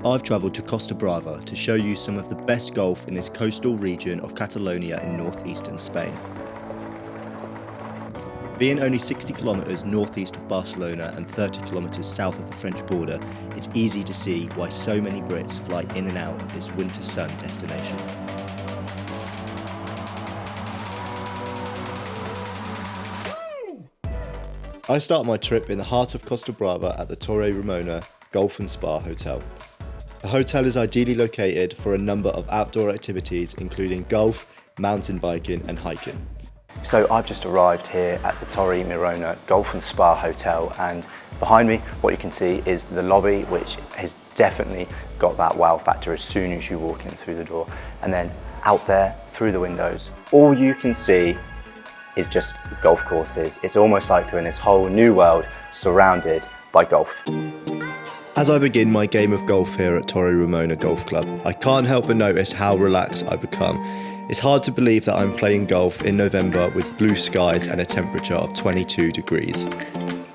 I've travelled to Costa Brava to show you some of the best golf in this coastal region of Catalonia in northeastern Spain. Being only 60 kilometres northeast of Barcelona and 30 kilometres south of the French border, it's easy to see why so many Brits fly in and out of this winter sun destination. I start my trip in the heart of Costa Brava at the TorreMirona Golf and Spa Hotel. The hotel is ideally located for a number of outdoor activities including golf, mountain biking and hiking. So I've just arrived here at the TorreMirona Golf and Spa Hotel, and behind me what you can see is the lobby, which has definitely got that wow factor as soon as you walk in through the door. And then out there through the windows, all you can see is just golf courses. It's almost like you're in this whole new world surrounded by golf. As I begin my game of golf here at TorreMirona Golf Club, I can't help but notice how relaxed I become. It's hard to believe that I'm playing golf in November with blue skies and a temperature of 22 degrees.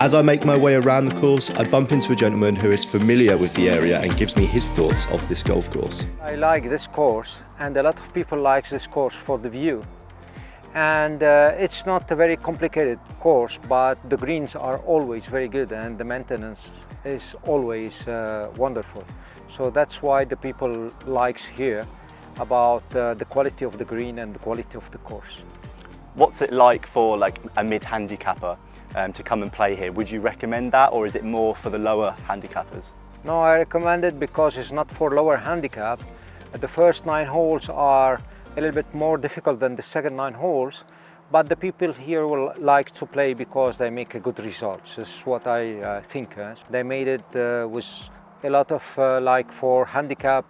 As I make my way around the course, I bump into a gentleman who is familiar with the area and gives me his thoughts of this golf course. I like this course, and a lot of people like this course for the view. And it's not a very complicated course, but the greens are always very good and the maintenance is always wonderful. So that's why the people likes here about the quality of the green and the quality of the course. What's it like for like a mid-handicapper to come and play here? Would you recommend that, or is it more for the lower handicappers? No, I recommend it because it's not for lower handicap. The first 9 holes are a little bit more difficult than the second 9 holes, but the people here will like to play because they make a good results. This is what I think. They made it with a lot of like for handicap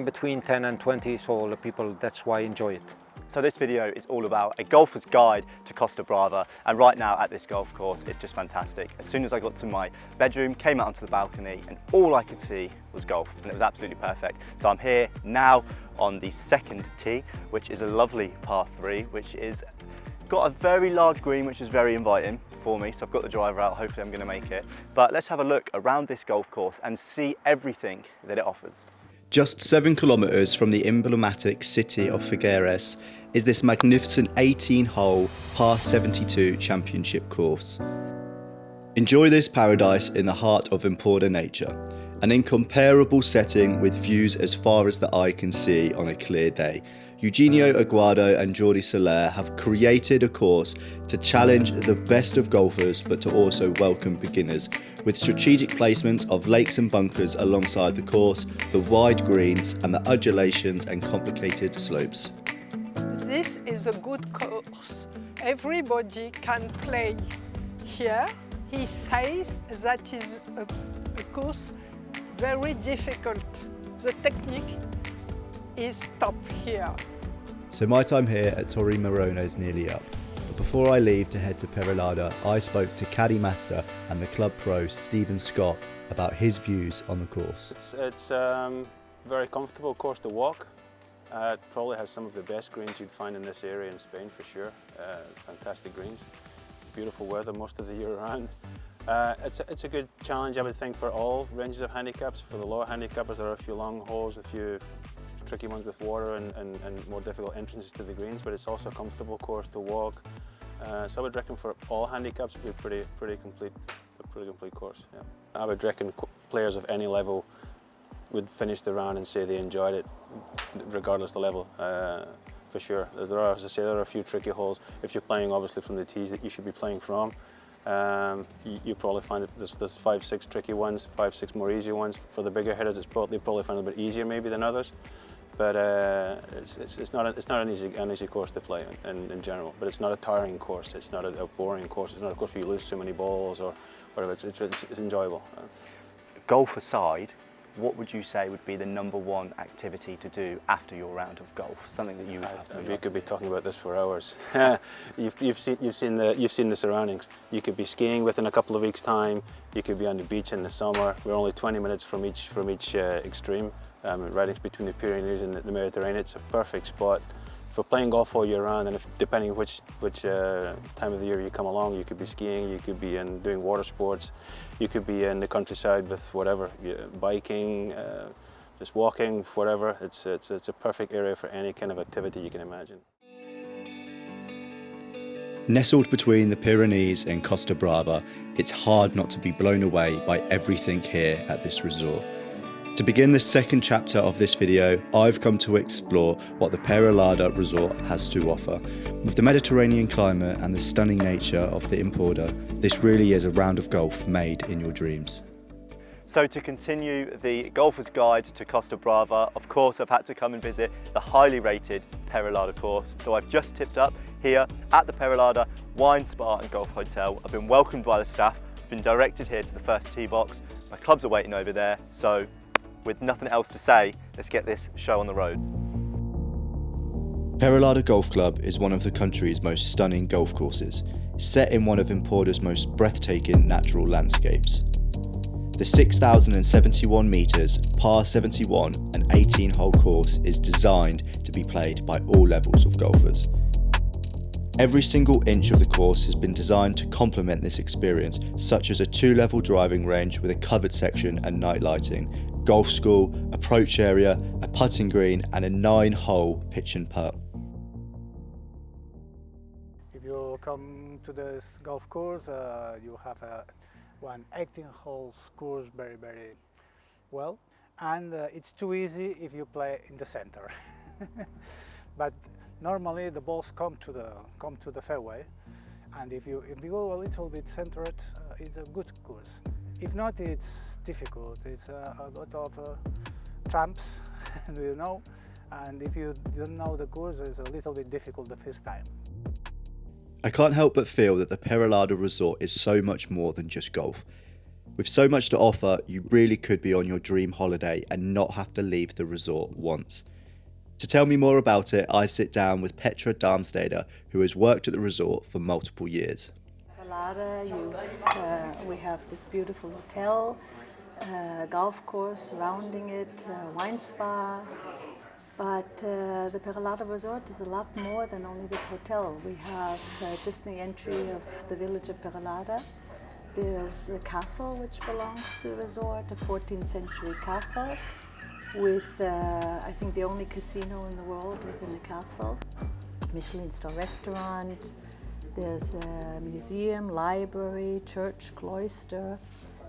between 10 and 20, so the people that's why enjoy it. So this video is all about a golfer's guide to Costa Brava, and right now at this golf course it's just fantastic. As soon as I got to my bedroom, came out onto the balcony, and all I could see was golf, and it was absolutely perfect. So I'm here now on the second tee, which is a lovely par 3, which is got a very large green, which is very inviting for me. So I've got the driver out, hopefully I'm going to make it. But let's have a look around this golf course and see everything that it offers. Just 7 kilometres from the emblematic city of Figueres is this magnificent 18-hole par 72 championship course. Enjoy this paradise in the heart of Emporda nature, an incomparable setting with views as far as the eye can see on a clear day. Eugenio Aguado and Jordi Soler have created a course to challenge the best of golfers but to also welcome beginners, with strategic placements of lakes and bunkers alongside the course, the wide greens and the undulations and complicated slopes. This is a good course. Everybody can play here. He says that is a course very difficult. The technique is top here. So my time here at TorreMirona is nearly up. But before I leave to head to Peralada, I spoke to caddy master and the club pro Stephen Scott about his views on the course. It's a very comfortable course to walk. It probably has some of the best greens you'd find in this area in Spain for sure. Fantastic greens, beautiful weather most of the year round. It's a good challenge, I would think, for all ranges of handicaps. For the lower handicappers, there are a few long holes, a few tricky ones with water and more difficult entrances to the greens, but it's also a comfortable course to walk. So I would reckon for all handicaps it would be a pretty complete course. Yeah. I would reckon players of any level would finish the round and say they enjoyed it, regardless of the level. For sure. As I say, there are a few tricky holes. If you're playing obviously from the tees that you should be playing from, you probably find that there's 5-6 tricky ones, 5-6 more easy ones. For the bigger hitters, they probably find it a bit easier maybe than others. But it's not an easy course to play in general. But it's not a tiring course. It's not a boring course. It's not a course where you lose so many balls or whatever. It's enjoyable. Golf aside, what would you say would be the #1 activity to do after your round of golf? Something that you would have to do. We could be talking about this for hours. You've seen the surroundings. You could be skiing within a couple of weeks' time. You could be on the beach in the summer. We're only 20 minutes from each extreme. Right between the Pyrenees and the Mediterranean. It's a perfect spot for playing golf all year round, and depending which time of the year you come along, you could be skiing, you could be doing water sports, you could be in the countryside with whatever, biking, just walking, whatever. It's a perfect area for any kind of activity you can imagine. Nestled between the Pyrenees and Costa Brava, it's hard not to be blown away by everything here at this resort. To begin the second chapter of this video, I've come to explore what the Peralada resort has to offer. With the Mediterranean climate and the stunning nature of the Emporda, this really is a round of golf made in your dreams. So to continue the golfer's guide to Costa Brava, of course I've had to come and visit the highly rated Peralada course. So I've just tipped up here at the Peralada Wine, Spa and Golf Hotel. I've been welcomed by the staff, been directed here to the first tee box. My clubs are waiting over there, so with nothing else to say, let's get this show on the road. Peralada Golf Club is one of the country's most stunning golf courses, set in one of Emporda's most breathtaking natural landscapes. The 6,071 metres, par 71 and 18-hole course is designed to be played by all levels of golfers. Every single inch of the course has been designed to complement this experience, such as a 2-level driving range with a covered section and night lighting, golf school, approach area, a putting green and a 9-hole pitch and putt. If you come to this golf course, you have one 18-hole course very well, and it's too easy if you play in the center. But normally the balls come to the fairway, and if you go a little bit centered, it's a good course. If not, it's difficult. It's a lot of tramps, you know, and if you don't know the course, it's a little bit difficult the first time. I can't help but feel that the Peralada resort is so much more than just golf. With so much to offer, you really could be on your dream holiday and not have to leave the resort once. To tell me more about it, I sit down with Petra Darmsteder, who has worked at the resort for multiple years. Peralada, we have this beautiful hotel, golf course surrounding it, wine spa. But the Peralada resort is a lot more than only this hotel. We have just the entry of the village of Peralada. There's the castle, which belongs to the resort, a 14th century castle with, I think, the only casino in the world within the castle. Michelin star restaurant. There's a museum, library, church, cloister.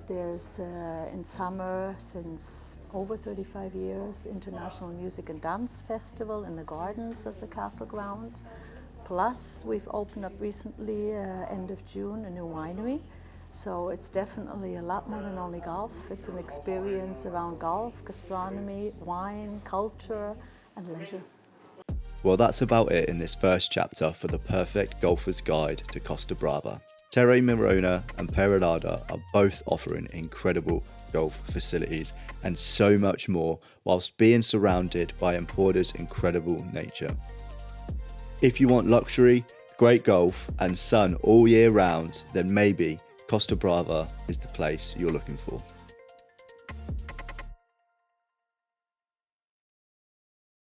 There's, in summer, since over 35 years, International Music and Dance Festival in the gardens of the castle grounds. Plus, we've opened up recently, end of June, a new winery. So it's definitely a lot more than only golf. It's an experience around golf, gastronomy, wine, culture, and leisure. Well, that's about it in this first chapter for the perfect golfer's guide to Costa Brava. TorreMirona and Peralada are both offering incredible golf facilities and so much more, whilst being surrounded by Emporda's incredible nature. If you want luxury, great golf and sun all year round, then maybe Costa Brava is the place you're looking for.